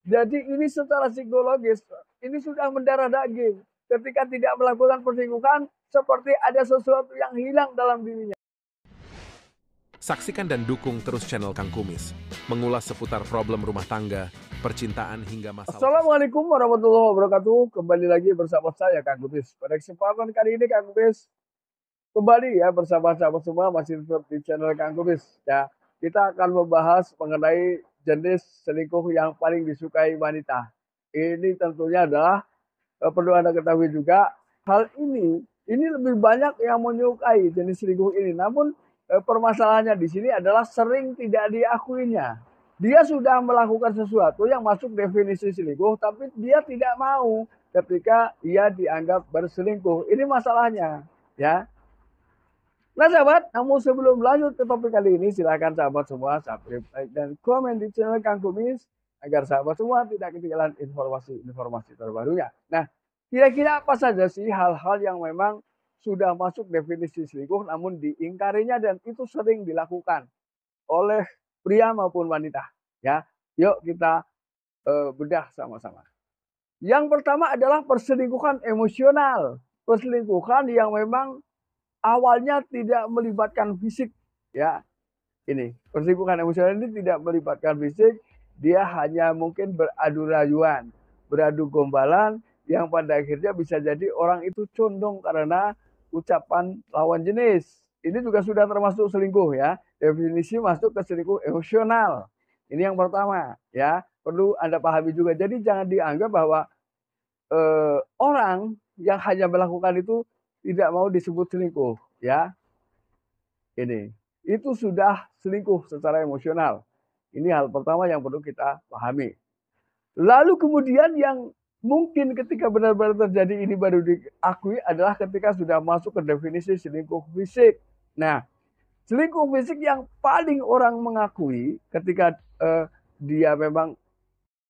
Jadi ini secara psikologis, ini sudah mendarah daging. Ketika tidak melakukan perselingkuhan, seperti ada sesuatu yang hilang dalam dirinya. Saksikan dan dukung terus channel Kang Kumis, mengulas seputar problem rumah tangga, percintaan hingga masalah. Assalamualaikum warahmatullahi wabarakatuh. Kembali lagi bersama saya Kang Kumis. Pada kesempatan kali ini Kang Kumis kembali ya bersama sahabat semua masih tetap di channel Kang Kumis. Ya, kita akan membahas mengenai jenis selingkuh yang paling disukai wanita. Ini tentunya adalah perlu Anda ketahui juga hal ini lebih banyak yang menyukai jenis selingkuh ini. Namun permasalahannya di sini adalah sering tidak diakuinya. Dia sudah melakukan sesuatu yang masuk definisi selingkuh, tapi dia tidak mau ketika ia dianggap berselingkuh. Ini masalahnya, ya. Nah sahabat, namun sebelum lanjut ke topik kali ini, silakan sahabat semua subscribe, like, dan komen di channel Kang Kumis agar sahabat semua tidak ketinggalan informasi-informasi terbarunya. Nah, kira-kira apa saja sih hal-hal yang memang sudah masuk definisi selingkuh namun diingkarinya dan itu sering dilakukan oleh pria maupun wanita? Ya, yuk kita bedah sama-sama. Yang pertama adalah perselingkuhan emosional. Perselingkuhan yang memang awalnya tidak melibatkan fisik, ya. Ini perselingkuhan emosional ini tidak melibatkan fisik, dia hanya mungkin beradu rayuan, beradu gombalan yang pada akhirnya bisa jadi orang itu condong karena ucapan lawan jenis. Ini juga sudah termasuk selingkuh ya. Definisi masuk ke selingkuh emosional. Ini yang pertama ya. Perlu Anda pahami juga. Jadi jangan dianggap bahwa orang yang hanya melakukan itu tidak mau disebut selingkuh ya. Ini itu sudah selingkuh secara emosional. Ini hal pertama yang perlu kita pahami. Lalu kemudian yang mungkin ketika benar-benar terjadi ini baru diakui adalah ketika sudah masuk ke definisi selingkuh fisik. Nah, selingkuh fisik yang paling orang mengakui ketika dia memang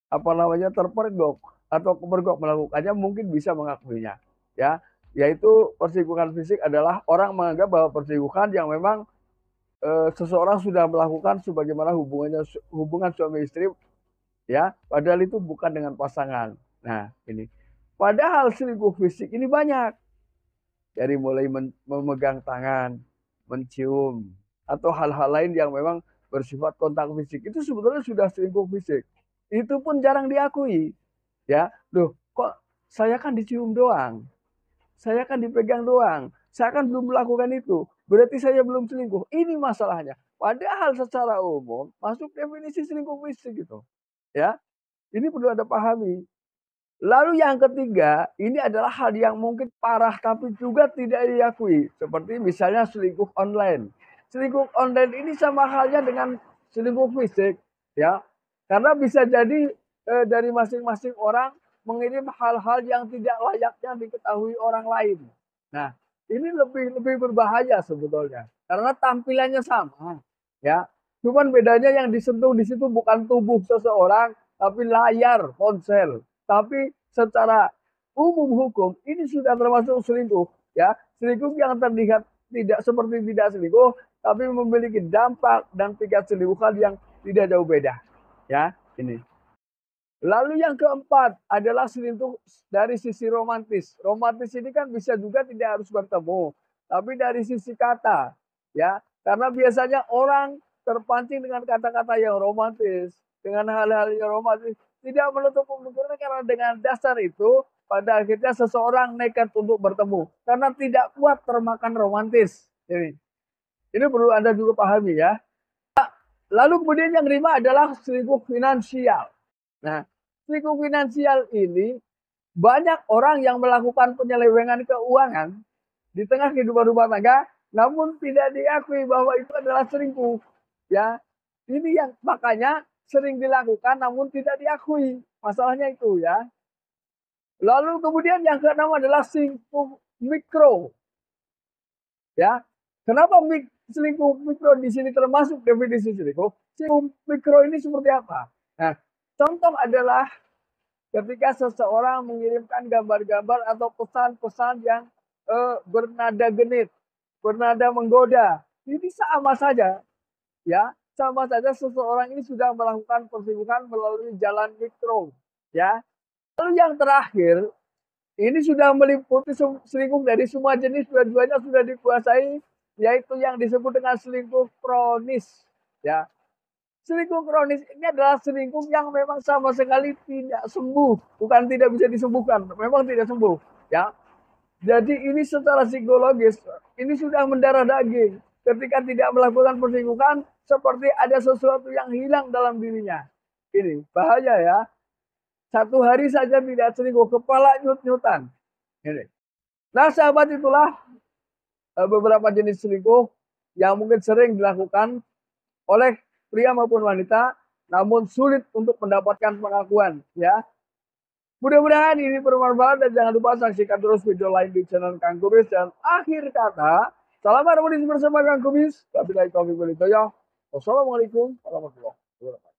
terpergok atau kepergok melakukannya mungkin bisa mengakuinya, ya. Yaitu perselingkuhan fisik adalah orang menganggap bahwa perselingkuhan yang memang seseorang sudah melakukan sebagaimana hubungan suami istri, ya, padahal itu bukan dengan pasangan. Nah, ini. Padahal selingkuh fisik ini banyak. Dari mulai memegang tangan, mencium, atau hal-hal lain yang memang bersifat kontak fisik. Itu sebetulnya sudah selingkuh fisik. Itu pun jarang diakui. Ya, loh, kok saya kan dicium doang. Saya kan dipegang doang. Saya kan belum melakukan itu. Berarti saya belum selingkuh. Ini masalahnya. Padahal secara umum masuk definisi selingkuh fisik gitu. Ya, ini perlu Anda pahami. Lalu yang ketiga, ini adalah hal yang mungkin parah tapi juga tidak diakui. Seperti misalnya selingkuh online. Selingkuh online ini sama halnya dengan selingkuh fisik, ya. Karena bisa jadi dari masing-masing orang mengirim hal-hal yang tidak layaknya diketahui orang lain. Nah, ini lebih berbahaya sebetulnya. Karena tampilannya sama, ya. Cuman bedanya yang disentuh di situ bukan tubuh seseorang, tapi layar ponsel. Tapi secara umum hukum ini sudah termasuk selingkuh, ya. Selingkuh yang terlihat tidak seperti tidak selingkuh, tapi memiliki dampak dan tingkat selingkuhan yang tidak jauh beda, ya. Ini. Lalu yang keempat adalah selingkuh dari sisi romantis. Romantis ini kan bisa juga tidak harus bertemu, tapi dari sisi kata, ya. Karena biasanya orang terpancing dengan kata-kata yang romantis, dengan hal-hal yang romantis, tidak menutup kemungkinan karena dengan dasar itu pada akhirnya seseorang nekat untuk bertemu karena tidak kuat termakan romantis. Ini perlu Anda juga pahami ya. Lalu kemudian yang kelima adalah selingkuh finansial. Nah, selingkuh finansial ini banyak orang yang melakukan penyelewengan keuangan di tengah kehidupan rumah tangga, namun tidak diakui bahwa itu adalah selingkuh. Ya, ini yang makanya sering dilakukan namun tidak diakui. Masalahnya itu ya. Lalu kemudian yang keenam adalah selingkuh mikro. Ya, kenapa selingkuh mikro di sini termasuk definisi selingkuh? Selingkuh mikro ini seperti apa? Nah, contoh adalah ketika seseorang mengirimkan gambar-gambar atau pesan-pesan yang bernada genit, bernada menggoda. Ini sama saja, ya. sama saja seseorang ini sudah melakukan perselingkuhan melalui jalan mikro, ya. Lalu yang terakhir, ini sudah meliputi selingkuh dari semua jenis, dua-duanya sudah dikuasai, yaitu yang disebut dengan selingkuh kronis, ya. Selingkuh kronis ini adalah selingkuh yang memang sama sekali tidak sembuh, bukan tidak bisa disembuhkan, memang tidak sembuh, ya. Jadi ini secara psikologis, ini sudah mendarah daging. Ketika tidak melakukan perselingkuhan, seperti ada sesuatu yang hilang dalam dirinya. Ini bahaya ya. Satu hari saja tidak selingkuh, kepala nyut-nyutan. Ini. Nah sahabat, itulah beberapa jenis selingkuh yang mungkin sering dilakukan oleh pria maupun wanita, namun sulit untuk mendapatkan pengakuan, ya. Mudah-mudahan ini bermanfaat dan jangan lupa saksikan terus video lain di channel Kang Kumis. Dan akhir kata, salam harmonis bersama Kang Kumis. Wabillahi taufiq wal hidayah. Wassalamualaikum warahmatullahi wabarakatuh.